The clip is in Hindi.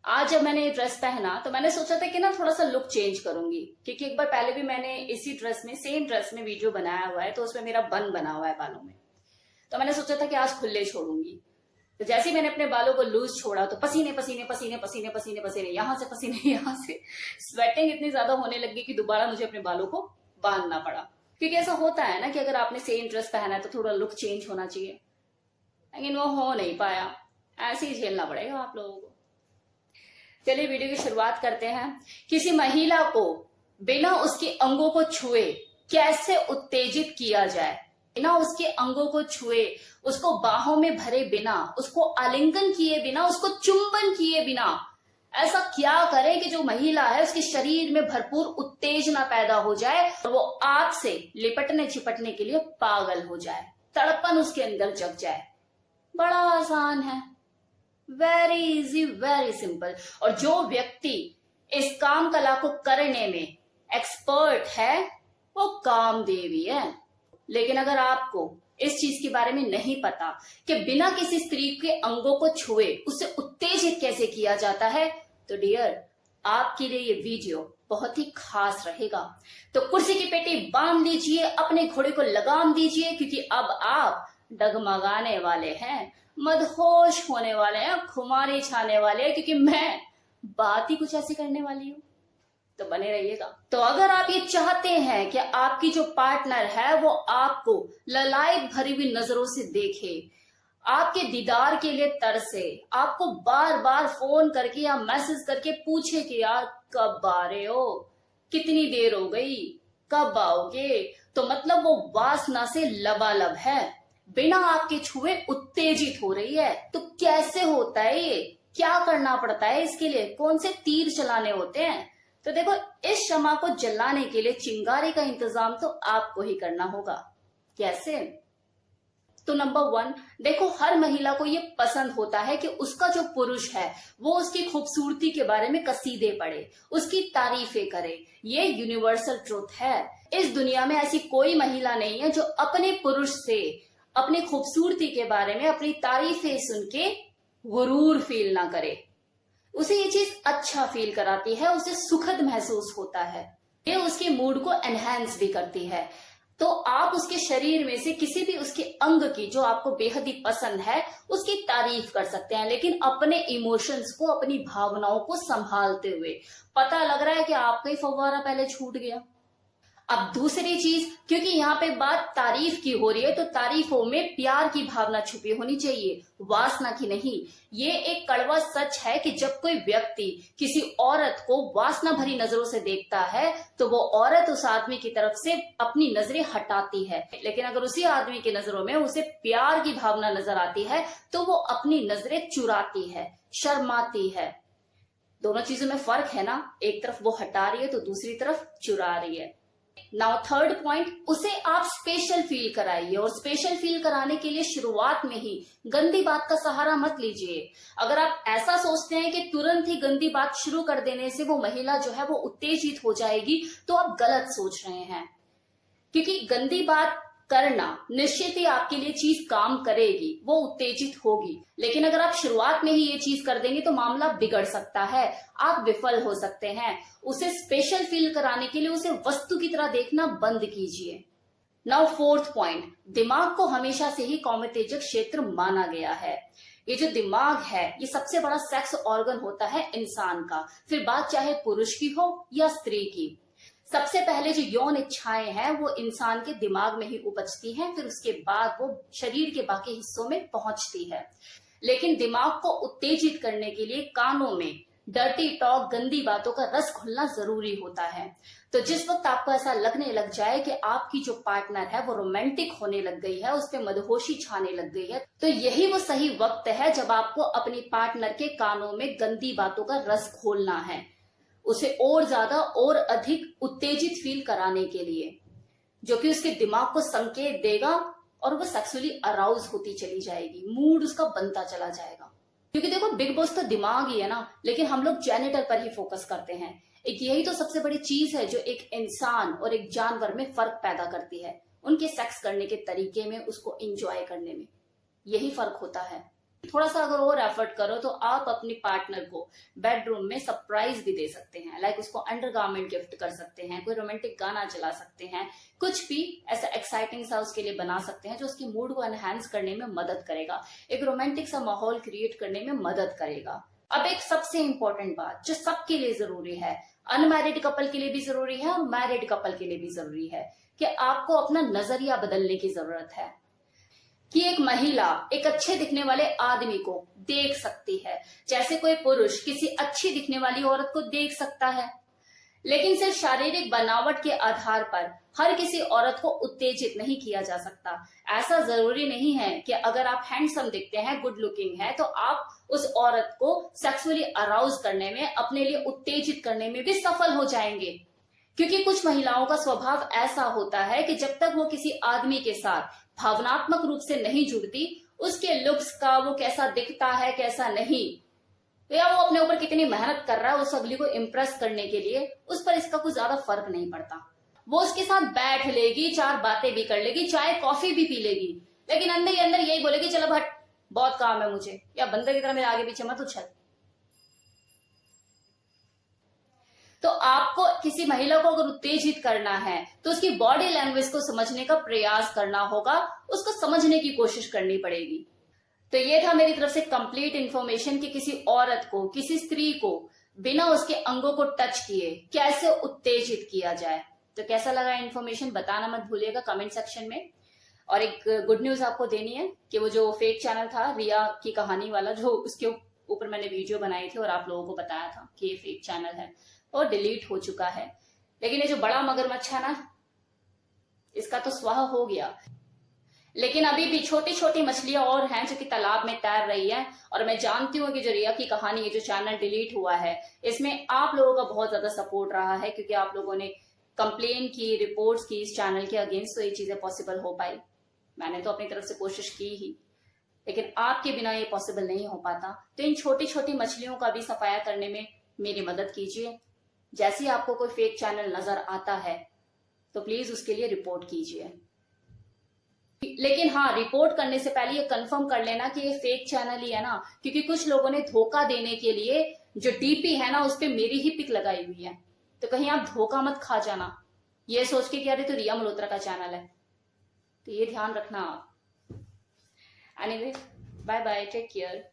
आज जब मैंने ये ड्रेस पहना तो मैंने सोचा था कि ना थोड़ा सा लुक चेंज करूंगी, क्योंकि एक बार पहले भी मैंने इसी ड्रेस में, सेम ड्रेस में वीडियो बनाया हुआ है, तो उसमें मेरा बन बना हुआ है बालों में। तो मैंने सोचा था कि आज खुले छोड़ूंगी। तो जैसे ही मैंने अपने बालों को लूज छोड़ा तो पसीने पसीने पसीने पसीने पसीने पसीने, यहाँ से पसीने, यहाँ से स्वेटिंग इतनी ज्यादा होने लगी कि दोबारा मुझे अपने बालों को बांधना पड़ा। क्योंकि ऐसा होता है ना कि अगर आपने सेम ड्रेस पहना है तो थोड़ा लुक चेंज होना चाहिए, लेकिन वो हो नहीं पाया। ऐसे ही झेलना पड़ेगा आप लोगों को। चलिए वीडियो की शुरुआत करते हैं। किसी महिला को बिना उसके अंगों को छुए कैसे उत्तेजित किया जाए, बिना उसके अंगों को छुए, उसको बाहों में भरे बिना, उसको आलिंगन किए बिना, उसको चुंबन किए बिना ऐसा क्या करे कि जो महिला है उसके शरीर में भरपूर उत्तेजना पैदा हो जाए और वो आपसे लिपटने चिपटने के लिए पागल हो जाए, तड़पन उसके अंदर जग जाए। बड़ा आसान है, वेरी इजी, वेरी सिंपल। और जो व्यक्ति इस काम कला को करने में एक्सपर्ट है वो कामदेवी है। लेकिन अगर आपको इस चीज के बारे में नहीं पता कि बिना किसी स्त्री के अंगों को छुए उसे उत्तेजित कैसे किया जाता है, तो डियर आपके लिए ये वीडियो बहुत ही खास रहेगा। तो कुर्सी की पेटी बांध लीजिए, अपने घोड़े को लगाम दीजिए, क्योंकि अब आप डगमगाने वाले हैं, मदहोश होने वाले हैं, खुमारी छाने वाले हैं, क्योंकि मैं बात ही कुछ ऐसी करने वाली हूं। तो बने रहिएगा। तो अगर आप ये चाहते हैं कि आपकी जो पार्टनर है वो आपको ललायत भरी हुई नजरों से देखे, आपके दीदार के लिए तरसे, आपको बार बार फोन करके या मैसेज करके पूछे कि यार कब आ रहे हो, कितनी देर हो गई, कब आओगे, तो मतलब वो वासना से लबालब है, बिना आपके छुए उत्तेजित हो रही है। तो कैसे होता है ये, क्या करना पड़ता है इसके लिए, कौन से तीर चलाने होते हैं? तो देखो, इस शमा को जलाने के लिए चिंगारी का इंतजाम तो आपको ही करना होगा। कैसे? तो नंबर 1, देखो हर महिला को ये पसंद होता है कि उसका जो पुरुष है वो उसकी खूबसूरती के बारे में कसीदे पढ़े, उसकी तारीफें करे। ये यूनिवर्सल ट्रूथ है। इस दुनिया में ऐसी कोई महिला नहीं है जो अपने पुरुष से अपनी खूबसूरती के बारे में अपनी तारीफें सुन के गुरूर फील ना करे। उसे ये चीज अच्छा फील कराती है, उसे सुखद महसूस होता है, ये उसके मूड को एनहांस भी करती है। तो आप उसके शरीर में से किसी भी उसके अंग की जो आपको बेहद ही पसंद है उसकी तारीफ कर सकते हैं, लेकिन अपने इमोशंस को, अपनी भावनाओं को संभालते हुए। पता लग रहा है कि आपका ही फव्वारा पहले छूट गया। अब दूसरी चीज, क्योंकि यहाँ पे बात तारीफ की हो रही है तो तारीफों में प्यार की भावना छुपी होनी चाहिए, वासना की नहीं। ये एक कड़वा सच है कि जब कोई व्यक्ति किसी औरत को वासना भरी नजरों से देखता है तो वो औरत उस आदमी की तरफ से अपनी नजरें हटाती है, लेकिन अगर उसी आदमी की नजरों में उसे प्यार की भावना नजर आती है तो वो अपनी नजरें चुराती है, शर्माती है। दोनों चीजों में फर्क है ना, एक तरफ वो हटा रही है तो दूसरी तरफ चुरा रही है। नाउ थर्ड पॉइंट, उसे आप स्पेशल फील कराइए, और स्पेशल फील कराने के लिए शुरुआत में ही गंदी बात का सहारा मत लीजिए। अगर आप ऐसा सोचते हैं कि तुरंत ही गंदी बात शुरू कर देने से वो महिला जो है वो उत्तेजित हो जाएगी, तो आप गलत सोच रहे हैं। क्योंकि गंदी बात करना निश्चित ही आपके लिए चीज काम करेगी, वो उत्तेजित होगी, लेकिन अगर आप शुरुआत में ही ये चीज कर देंगे तो मामला बिगड़ सकता है, आप विफल हो सकते हैं। उसे स्पेशल फील कराने के लिए उसे वस्तु की तरह देखना बंद कीजिए। नाउ फोर्थ पॉइंट, दिमाग को हमेशा से ही कौमोत्तेजक क्षेत्र माना गया है। ये जो दिमाग है ये सबसे बड़ा सेक्स ऑर्गन होता है इंसान का, फिर बात चाहे पुरुष की हो या स्त्री की। सबसे पहले जो यौन इच्छाएं हैं वो इंसान के दिमाग में ही उपजती हैं, फिर उसके बाद वो शरीर के बाकी हिस्सों में पहुंचती है। लेकिन दिमाग को उत्तेजित करने के लिए कानों में डर्टी टॉक, गंदी बातों का रस घुलना जरूरी होता है। तो जिस वक्त आपको ऐसा लगने लग जाए कि आपकी जो पार्टनर है वो रोमांटिक होने लग गई है, उस पर मदहोशी छाने लग गई है, तो यही वो सही वक्त है जब आपको अपनी पार्टनर के कानों में गंदी बातों का रस घोलना है, उसे और ज्यादा और अधिक उत्तेजित फील कराने के लिए, जो कि उसके दिमाग को संकेत देगा और वो सेक्सुअली अराउज होती चली जाएगी, मूड उसका बनता चला जाएगा। क्योंकि देखो, बिग बॉस तो दिमाग ही है ना, लेकिन हम लोग जेनिटल पर ही फोकस करते हैं। एक यही तो सबसे बड़ी चीज है जो एक इंसान और एक जानवर में फर्क पैदा करती है, उनके सेक्स करने के तरीके में, उसको एंजॉय करने में, यही फर्क होता है। थोड़ा सा अगर और एफर्ट करो तो आप अपनी पार्टनर को बेडरूम में सरप्राइज भी दे सकते हैं, लाइक उसको अंडरगारमेंट गिफ्ट कर सकते हैं, कोई रोमांटिक गाना चला सकते हैं, कुछ भी ऐसा एक्साइटिंग सा उसके लिए बना सकते हैं जो उसके मूड को एनहांस करने में मदद करेगा, एक रोमांटिक सा माहौल क्रिएट करने में मदद करेगा। अब एक सबसे इंपॉर्टेंट बात जो सबके लिए जरूरी है, अनमैरिड कपल के लिए भी जरूरी है और मैरिड कपल के लिए भी जरूरी है, कि आपको अपना नजरिया बदलने की जरूरत है कि एक महिला एक अच्छे दिखने वाले आदमी को देख सकती है जैसे कोई पुरुष किसी अच्छी दिखने वाली औरत को देख सकता है, लेकिन सिर्फ शारीरिक बनावट के आधार पर हर किसी औरत को उत्तेजित नहीं किया जा सकता। ऐसा जरूरी नहीं है कि अगर आप हैंडसम दिखते हैं, गुड लुकिंग है, तो आप उस औरत को सेक्सुअली अराउज करने में, अपने लिए उत्तेजित करने में भी सफल हो जाएंगे। क्योंकि कुछ महिलाओं का स्वभाव ऐसा होता है कि जब तक वो किसी आदमी के साथ भावनात्मक रूप से नहीं जुड़ती, उसके लुक्स का, वो कैसा दिखता है कैसा नहीं, या वो अपने ऊपर कितनी मेहनत कर रहा है उस अगली को इम्प्रेस करने के लिए, उस पर इसका कुछ ज्यादा फर्क नहीं पड़ता। वो उसके साथ बैठ लेगी, चार बातें भी कर लेगी, चाय कॉफी भी पी लेगी, लेकिन अंदर ही अंदर यही बोलेगी चलो हट, बहुत काम है मुझे, या बंदर की तरह मेरे आगे पीछे मत उछल। तो आपको किसी महिला को अगर उत्तेजित करना है तो उसकी बॉडी लैंग्वेज को समझने का प्रयास करना होगा, उसको समझने की कोशिश करनी पड़ेगी। तो ये था मेरी तरफ से कंप्लीट इन्फॉर्मेशन कि किसी औरत को, किसी स्त्री को बिना उसके अंगों को टच किए कैसे उत्तेजित किया जाए। तो कैसा लगा इन्फॉर्मेशन बताना मत भूलिएगा कमेंट सेक्शन में। और एक गुड न्यूज आपको देनी है कि वो जो फेक चैनल था रिया की कहानी वाला, जो उसके ऊपर मैंने वीडियो बनाई थी और आप लोगों को बताया था कि ये फेक चैनल है, और डिलीट हो चुका है। लेकिन ये जो बड़ा मगरमच्छ है ना, इसका तो स्वाहा हो गया। लेकिन अभी भी छोटी छोटी मछलियां और हैं जो कि तालाब में तैर रही है। और मैं जानती हूँ कि जो रिया की कहानी है, जो चैनल डिलीट हुआ है, इसमें आप लोगों का बहुत ज्यादा सपोर्ट रहा है, क्योंकि आप लोगों ने कंप्लेन की, रिपोर्ट्स की इस चैनल के अगेंस्ट, तो ये चीजें पॉसिबल हो पाई। मैंने तो अपनी तरफ से कोशिश की ही, लेकिन आपके बिना ये पॉसिबल नहीं हो पाता। तो इन छोटी छोटी मछलियों का भी सफाया करने में मेरी मदद कीजिए। जैसे ही आपको कोई फेक चैनल नजर आता है तो प्लीज उसके लिए रिपोर्ट कीजिए। लेकिन हाँ, रिपोर्ट करने से पहले ये कंफर्म कर लेना कि ये फेक चैनल ही है ना, क्योंकि कुछ लोगों ने धोखा देने के लिए जो डीपी है ना, उस पे मेरी ही पिक लगाई हुई है। तो कहीं आप धोखा मत खा जाना ये सोच के कि अरे तो रिया मल्होत्रा का चैनल है। तो ये ध्यान रखना आप। Anyway, bye bye, take care.